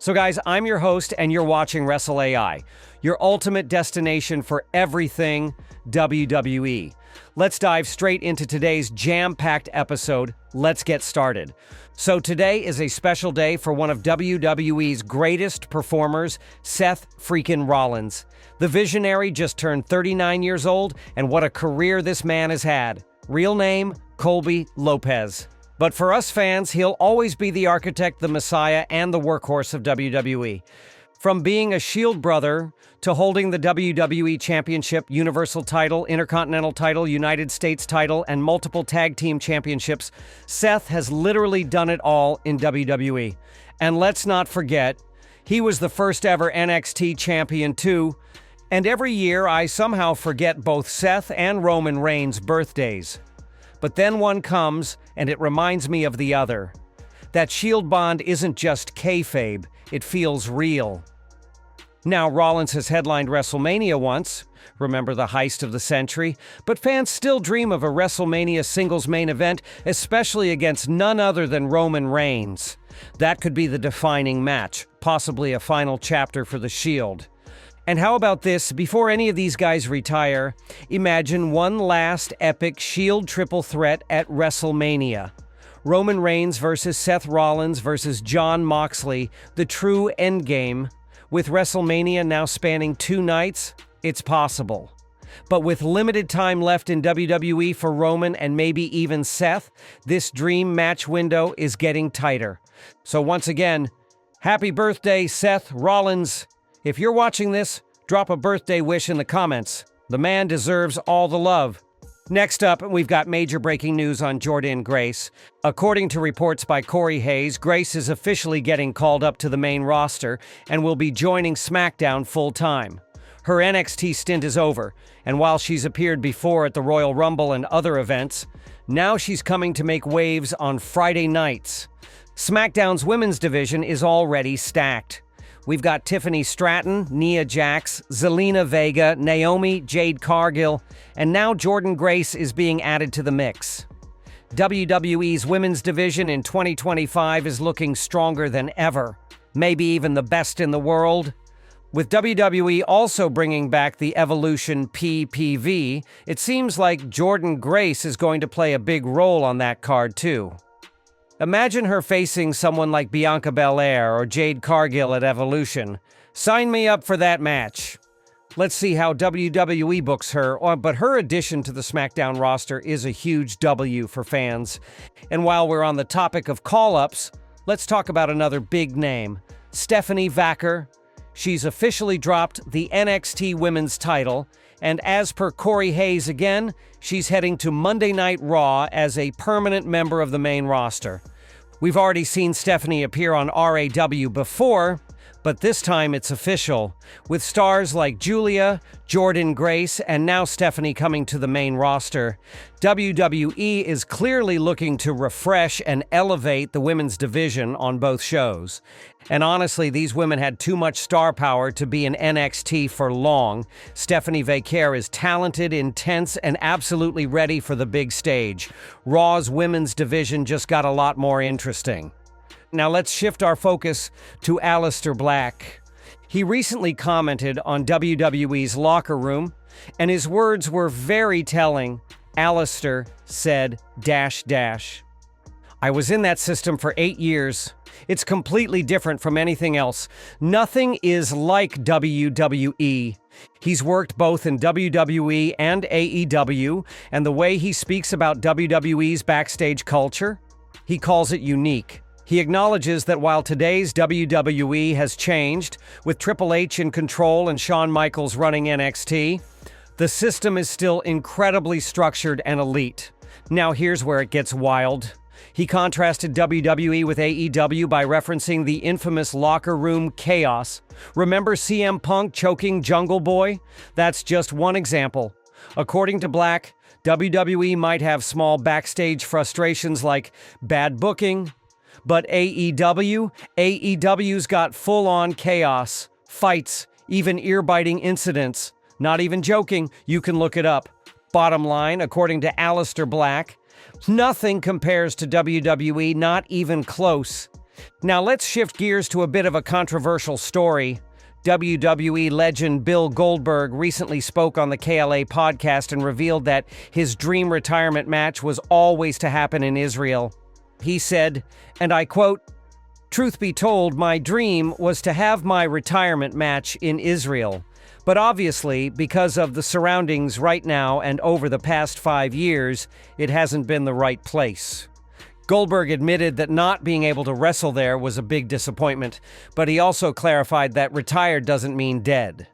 So guys, I'm your host and you're watching Wrestle AI, your ultimate destination for everything WWE. Let's dive straight into today's jam-packed episode. Let's get started. So today is a special day for one of WWE's greatest performers, Seth Freakin Rollins. The visionary just turned 39 years old, and what a career this man has had. Real name, Colby Lopez. But for us fans, he'll always be the architect, the messiah, and the workhorse of WWE. From being a Shield brother to holding the WWE Championship, Universal title, Intercontinental title, United States title, and multiple tag team championships, Seth has literally done it all in WWE. And let's not forget, he was the first ever NXT champion too. And every year, I somehow forget both Seth and Roman Reigns' birthdays. But then one comes, and it reminds me of the other. That Shield bond isn't just kayfabe, it feels real. Now, Rollins has headlined WrestleMania once, remember the heist of the century, but fans still dream of a WrestleMania singles main event, especially against none other than Roman Reigns. That could be the defining match, possibly a final chapter for the Shield. And how about this, before any of these guys retire, imagine one last epic Shield triple threat at WrestleMania. Roman Reigns versus Seth Rollins versus Jon Moxley, the true endgame. With WrestleMania now spanning 2 nights, it's possible. But with limited time left in WWE for Roman and maybe even Seth, this dream match window is getting tighter. So once again, happy birthday, Seth Rollins. If you're watching this, drop a birthday wish in the comments. The man deserves all the love. Next up, we've got major breaking news on Jordynne Grace. According to reports by Corey Hayes, Grace is officially getting called up to the main roster and will be joining SmackDown full-time. Her NXT stint is over, and while she's appeared before at the Royal Rumble and other events, now she's coming to make waves on Friday nights. SmackDown's women's division is already stacked. We've got Tiffany Stratton, Nia Jax, Zelina Vega, Naomi, Jade Cargill, and now Jordynne Grace is being added to the mix. WWE's women's division in 2025 is looking stronger than ever, maybe even the best in the world. With WWE also bringing back the Evolution PPV, it seems like Jordynne Grace is going to play a big role on that card too. Imagine her facing someone like Bianca Belair or Jade Cargill at Evolution. Sign me up for that match. Let's see how WWE books her, but her addition to the SmackDown roster is a huge W for fans. And while we're on the topic of call-ups, let's talk about another big name, Stephanie Vaquer. She's officially dropped the NXT Women's title, and as per Corey Hayes again, she's heading to Monday Night Raw as a permanent member of the main roster. We've already seen Stephanie appear on RAW before, but this time it's official, with stars like Julia, Jordynne Grace, and now Stephanie coming to the main roster. WWE is clearly looking to refresh and elevate the women's division on both shows. And honestly, these women had too much star power to be in NXT for long. Stephanie Vaquer is talented, intense, and absolutely ready for the big stage. Raw's women's division just got a lot more interesting. Now let's shift our focus to Aleister Black. He recently commented on WWE's Locker Room, and his words were very telling. Aleister said, "I was in that system for 8 years. It's completely different from anything else. Nothing is like WWE. He's worked both in WWE and AEW, and the way he speaks about WWE's backstage culture, he calls it unique. He acknowledges that while today's WWE has changed, with Triple H in control and Shawn Michaels running NXT, the system is still incredibly structured and elite. Now here's where it gets wild. He contrasted WWE with AEW by referencing the infamous locker room chaos. Remember CM Punk choking Jungle Boy? That's just one example. According to Black, WWE might have small backstage frustrations like bad booking, but AEW's got full-on chaos, fights, even ear-biting incidents. Not even joking, you can look it up. Bottom line, according to Aleister Black, nothing compares to WWE, not even close. Now let's shift gears to a bit of a controversial story. WWE legend Bill Goldberg recently spoke on the KLA podcast and revealed that his dream retirement match was always to happen in Israel. He said, and I quote, "Truth be told, my dream was to have my retirement match in Israel. But obviously, because of the surroundings right now and over the past 5 years, it hasn't been the right place." Goldberg admitted that not being able to wrestle there was a big disappointment, but he also clarified that retired doesn't mean dead.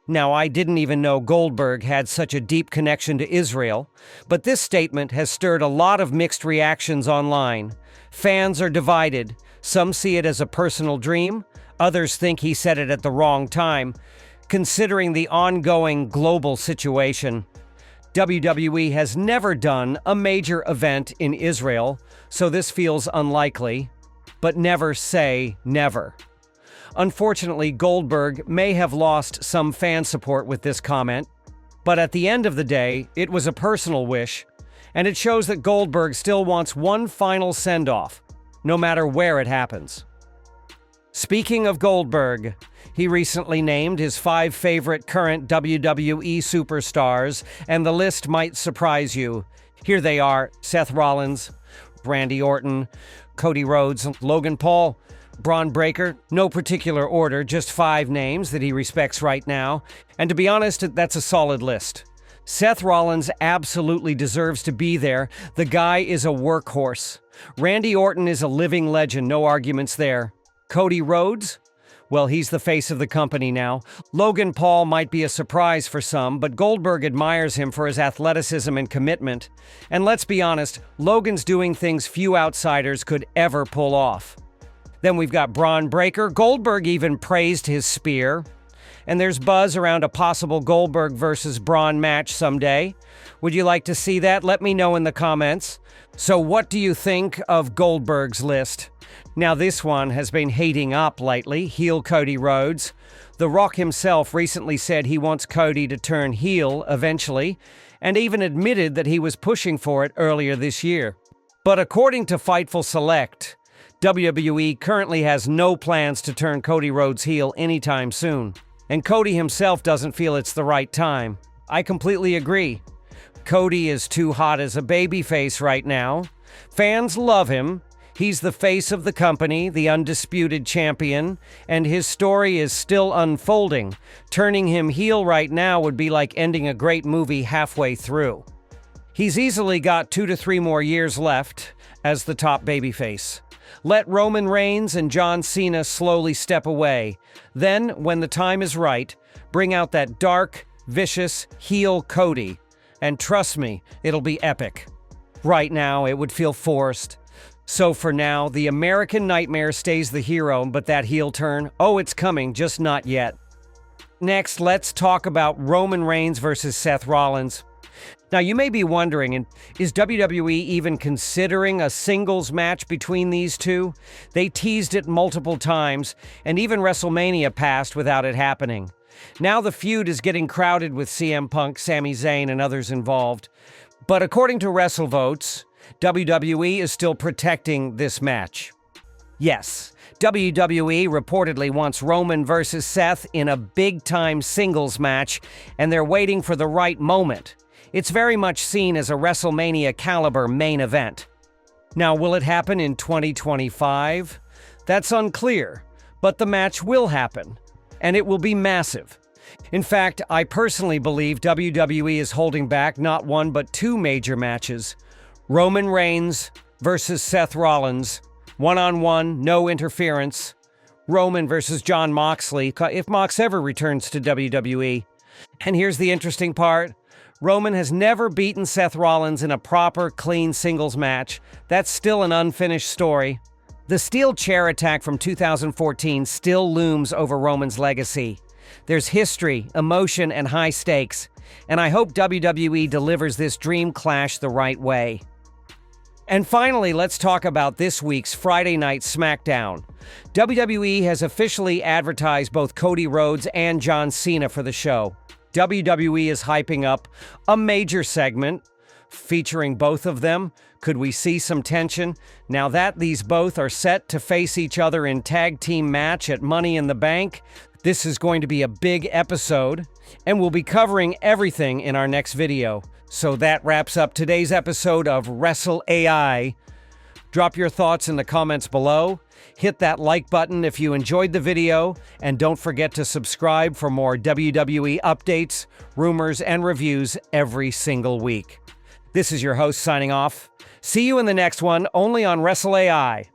Now, I didn't even know Goldberg had such a deep connection to Israel, but this statement has stirred a lot of mixed reactions online. Fans are divided. Some see it as a personal dream. Others think he said it at the wrong time, considering the ongoing global situation. WWE has never done a major event in Israel, so this feels unlikely, but never say never. Unfortunately, Goldberg may have lost some fan support with this comment, but at the end of the day, it was a personal wish, and it shows that Goldberg still wants one final send-off, no matter where it happens. Speaking of Goldberg, he recently named his 5 favorite current WWE superstars, and the list might surprise you. Here they are: Seth Rollins, Randy Orton, Cody Rhodes, Logan Paul, Braun Breaker. No particular order, just 5 names that he respects right now. And to be honest, that's a solid list. Seth Rollins absolutely deserves to be there. The guy is a workhorse. Randy Orton is a living legend, no arguments there. Cody Rhodes? Well, he's the face of the company now. Logan Paul might be a surprise for some, but Goldberg admires him for his athleticism and commitment. And let's be honest, Logan's doing things few outsiders could ever pull off. Then we've got Braun Breaker. Goldberg even praised his spear. And there's buzz around a possible Goldberg versus Braun match someday. Would you like to see that? Let me know in the comments. So what do you think of Goldberg's list? Now this one has been heating up lately. Heel Cody Rhodes. The Rock himself recently said he wants Cody to turn heel eventually, and even admitted that he was pushing for it earlier this year. But according to Fightful Select, WWE currently has no plans to turn Cody Rhodes heel anytime soon. And Cody himself doesn't feel it's the right time. I completely agree. Cody is too hot as a babyface right now. Fans love him. He's the face of the company, the undisputed champion, and his story is still unfolding. Turning him heel right now would be like ending a great movie halfway through. He's easily got 2 to 3 more years left as the top babyface. Let Roman Reigns and John Cena slowly step away. Then, when the time is right, bring out that dark, vicious heel Cody. And trust me, it'll be epic. Right now, it would feel forced. So for now, the American Nightmare stays the hero, but that heel turn, oh, it's coming, just not yet. Next, let's talk about Roman Reigns versus Seth Rollins. Now, you may be wondering, is WWE even considering a singles match between these two? They teased it multiple times, and even WrestleMania passed without it happening. Now the feud is getting crowded with CM Punk, Sami Zayn, and others involved. But according to WrestleVotes, WWE is still protecting this match. Yes, WWE reportedly wants Roman versus Seth in a big-time singles match, and they're waiting for the right moment. It's very much seen as a WrestleMania-caliber main event. Now, will it happen in 2025? That's unclear, but the match will happen, and it will be massive. In fact, I personally believe WWE is holding back not 1 but 2 major matches. Roman Reigns versus Seth Rollins, one-on-one, no interference. Roman versus Jon Moxley, if Mox ever returns to WWE. And here's the interesting part. Roman has never beaten Seth Rollins in a proper, clean singles match. That's still an unfinished story. The steel chair attack from 2014 still looms over Roman's legacy. There's history, emotion, and high stakes. And I hope WWE delivers this dream clash the right way. And finally, let's talk about this week's Friday Night SmackDown. WWE has officially advertised both Cody Rhodes and John Cena for the show. WWE is hyping up a major segment featuring both of them. Could we see some tension now that these both are set to face each other in tag team match at Money in the Bank? This is going to be a big episode, and we'll be covering everything in our next video. So that wraps up today's episode of Wrestle AI. Drop your thoughts in the comments below. Hit that like button if you enjoyed the video, and don't forget to subscribe for more WWE updates, rumors, and reviews every single week. This is your host signing off. See you in the next one, only on Wrestle AI.